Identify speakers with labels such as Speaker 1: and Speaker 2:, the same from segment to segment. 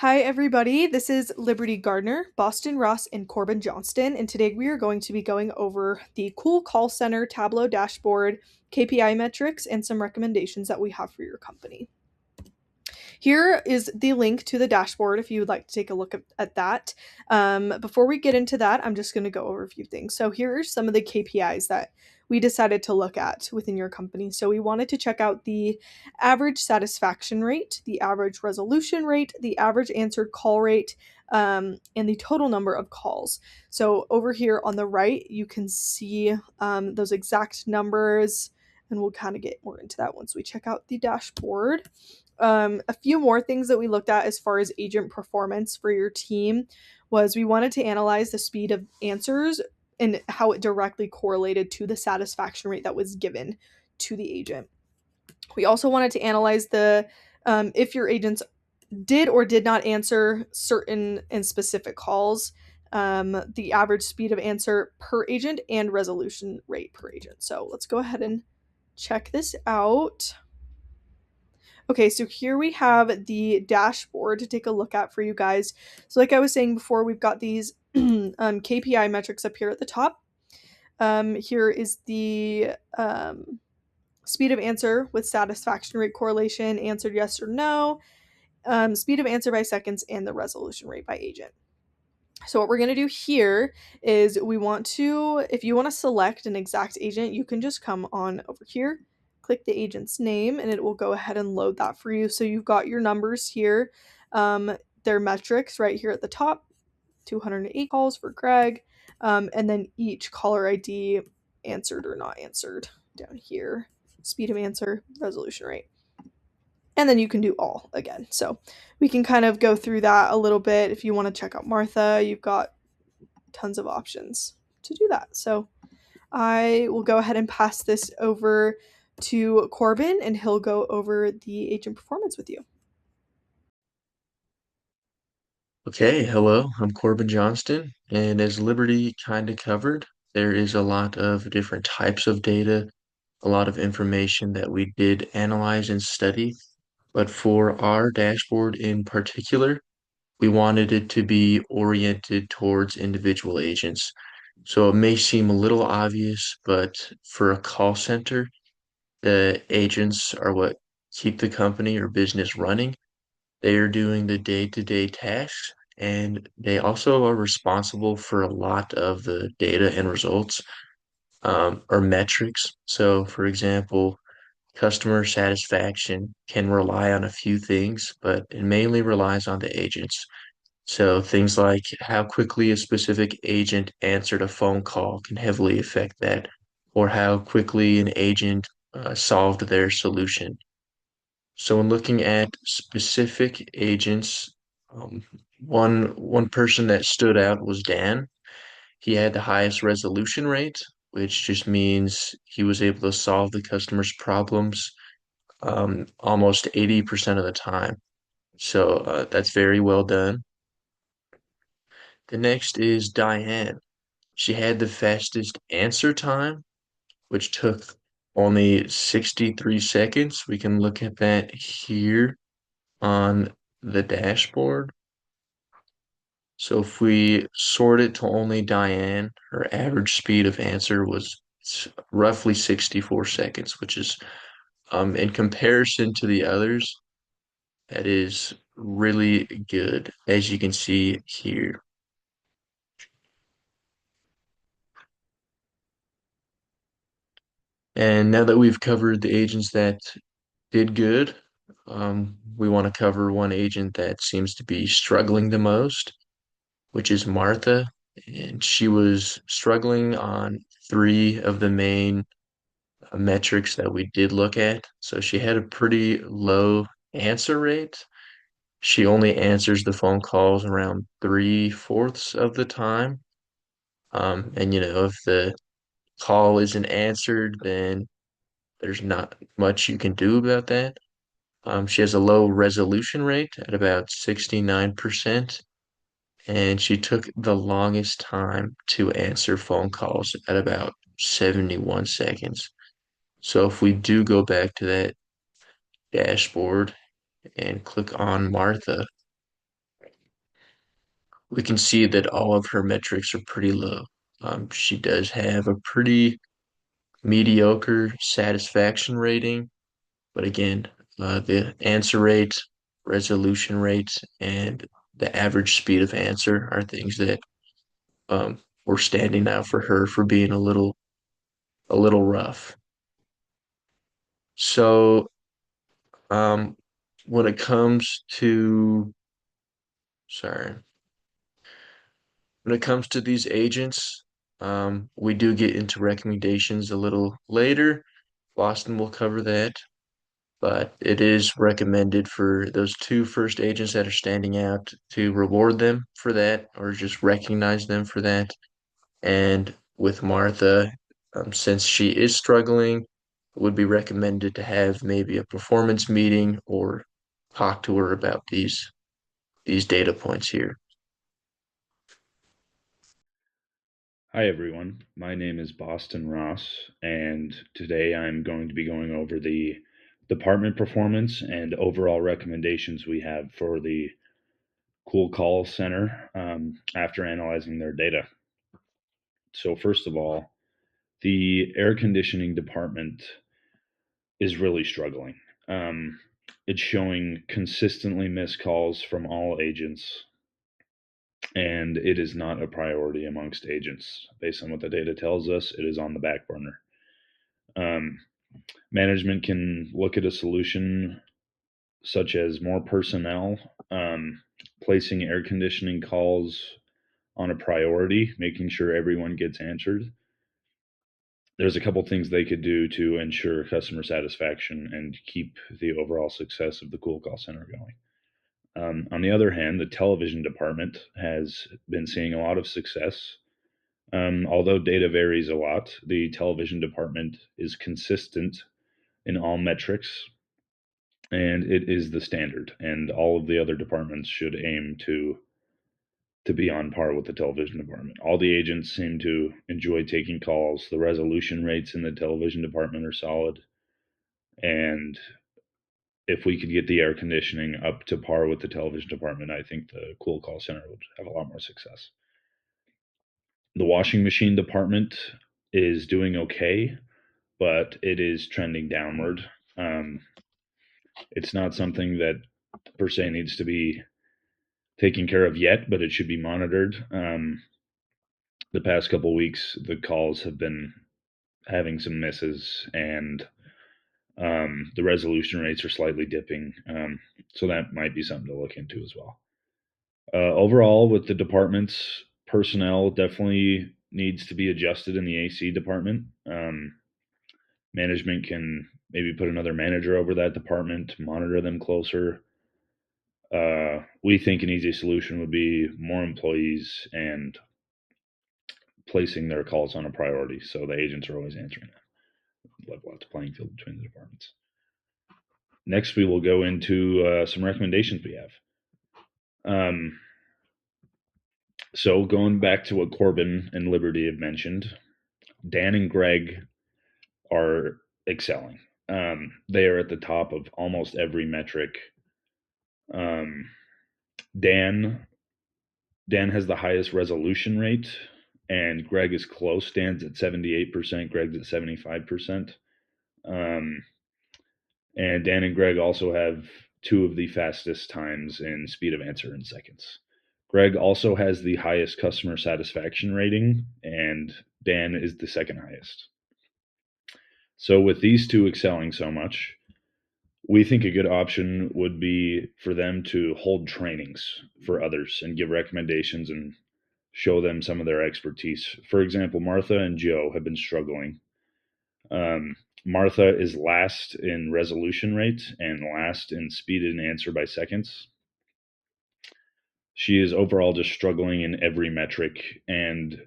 Speaker 1: Hi, everybody. This is Liberty Gardner, Boston Ross, and Corbin Johnston. And today we are going to be going over the Cool Call Center Tableau dashboard, KPI metrics, and some recommendations that we have for your company. Here is the link to the dashboard if you would like to take a look at that. Before we get into that, I'm just going to go over a few things. So, here are some of the KPIs that we decided to look at within your company. So, we wanted to check out the average satisfaction rate, the average resolution rate, the average answered call rate, and the total number of calls. So, over here on the right, you can see those exact numbers, and we'll kind of get more into that once we check out the dashboard. A few more things that we looked at as far as agent performance for your team was we wanted to analyze the speed of answers and how it directly correlated to the satisfaction rate that was given to the agent. We also wanted to analyze the if your agents did or did not answer certain and specific calls, the average speed of answer per agent and resolution rate per agent. So let's go ahead and check this out. Okay, so here we have the dashboard to take a look at for you guys. So like I was saying before, we've got these KPI metrics up here at the top. Here is the speed of answer with satisfaction rate correlation, answered yes or no, speed of answer by seconds, and the resolution rate by agent. So what we're going to do here is we want to, if you want to select an exact agent, you can just come on over here, click the agent's name, and it will go ahead and load that for you. So you've got your numbers here, their metrics right here at the top, 208 calls for Greg, and then each caller ID answered or not answered down here, speed of answer, resolution rate. And then you can do all again. So we can kind of go through that a little bit. If you want to check out Martha, you've got tons of options to do that. So I will go ahead and pass this over to Corbin, and he'll go over the agent performance with you.
Speaker 2: Okay, hello, I'm Corbin Johnston, and as Liberty kind of covered, there is a lot of different types of data, a lot of information that we did analyze and study, but for our dashboard in particular, we wanted it to be oriented towards individual agents. So it may seem a little obvious, but for a call center, the agents are what keep the company or business running. They are doing the day-to-day tasks, and they also are responsible for a lot of the data and results or metrics. So, for example, customer satisfaction can rely on a few things, but it mainly relies on the agents. So, things like how quickly a specific agent answered a phone call can heavily affect that, or how quickly an agent solved their solution. So when looking at specific agents, um, one person that stood out was Dan. He had the highest resolution rate, which just means he was able to solve the customer's problems almost 80% of the time. So that's very well done. The next is Diane. She had the fastest answer time, which took only 63 seconds. We can look at that here on the dashboard. So if we sort it to only Diane, her average speed of answer was roughly 64 seconds, which is, in comparison to the others, that is really good, as you can see here. And now that we've covered the agents that did good, we want to cover one agent that seems to be struggling the most, which is Martha. And she was struggling on three of the main metrics that we did look at. So she had a pretty low answer rate. She only answers the phone calls around three-fourths of the time. And if the call isn't answered, then there's not much you can do about that. She has a low resolution rate at about 69%, and she took the longest time to answer phone calls at about 71 seconds. So if we do go back to that dashboard and click on Martha, we can see that all of her metrics are pretty low. She does have a pretty mediocre satisfaction rating, but again, the answer rate, resolution rate, and the average speed of answer are things that were standing out for her for being a little rough. So um, when it comes to sorry, when it comes to these agents, we do get into recommendations a little later. Boston will cover that, but it is recommended for those two first agents that are standing out to reward them for that or just recognize them for that. And with Martha, since she is struggling, it would be recommended to have maybe a performance meeting or talk to her about these data points here.
Speaker 3: Hi, everyone. My name is Boston Ross, and today I'm going to be going over the department performance and overall recommendations we have for the Cool Call Center after analyzing their data. So, first of all, the air conditioning department is really struggling. Um, it's showing consistently missed calls from all agents, and it is not a priority amongst agents. Based on what the data tells us, it is on the back burner. Um, Management can look at a solution such as more personnel, placing air conditioning calls on a priority, making sure everyone gets answered. There's a couple things they could do to ensure customer satisfaction and keep the overall success of the Cool Call Center going. On the other hand, the television department has been seeing a lot of success. Although data varies a lot, the television department is consistent in all metrics, and it is the standard. And all of the other departments should aim to be on par with the television department. All the agents seem to enjoy taking calls. The resolution rates in the television department are solid, and if we could get the air conditioning up to par with the television department, I think the Cool Call Center would have a lot more success. The washing machine department is doing okay, but it is trending downward. Um, it's not something that per se needs to be taken care of yet, but it should be monitored. The past couple weeks, the calls have been having some misses, and the resolution rates are slightly dipping. So that might be something to look into as well. Overall, with the departments, personnel definitely needs to be adjusted in the AC department. Management can maybe put another manager over that department to monitor them closer. We think an easy solution would be more employees and placing their calls on a priority so the agents are always answering them. Level out the playing field between the departments. Next, we will go into some recommendations we have. So, going back to what Corbin and Liberty have mentioned, Dan and Greg are excelling. They are at the top of almost every metric. Um, Dan Dan has the highest resolution rate, and Greg is close. Dan's at 78%, Greg's at 75%. Um, and Dan and Greg also have two of the fastest times in speed of answer in seconds. Greg also has the highest customer satisfaction rating, and Dan is the second highest. So, with these two excelling so much, we think a good option would be for them to hold trainings for others and give recommendations and show them some of their expertise. For example, Martha and Joe have been struggling. Martha is last in resolution rate and last in speed and answer by seconds. She is overall just struggling in every metric, and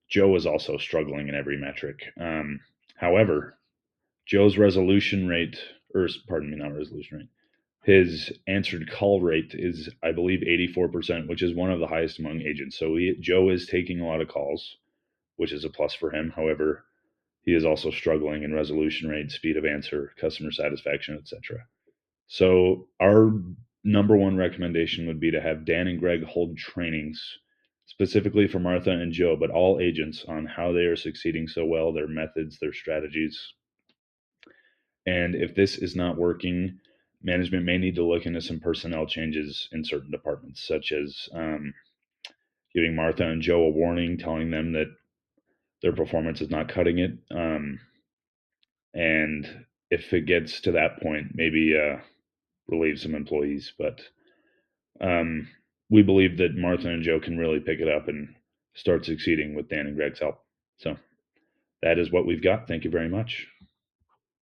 Speaker 3: Joe is also struggling in every metric. However, Joe's resolution rate, or pardon me, not resolution rate, his answered call rate is, I believe, 84%, which is one of the highest among agents. So Joe is taking a lot of calls, which is a plus for him. However, he is also struggling in resolution rate, speed of answer, customer satisfaction, etc. So our number one recommendation would be to have Dan and Greg hold trainings specifically for Martha and Joe, but all agents on how they are succeeding so well, their methods, their strategies. And if this is not working, management may need to look into some personnel changes in certain departments, such as giving Martha and Joe a warning, telling them that their performance is not cutting it. And if it gets to that point, maybe relieve some employees. But um, we believe that Martha and Joe can really pick it up and start succeeding with Dan and Greg's help. So that is what we've got. Thank you very much.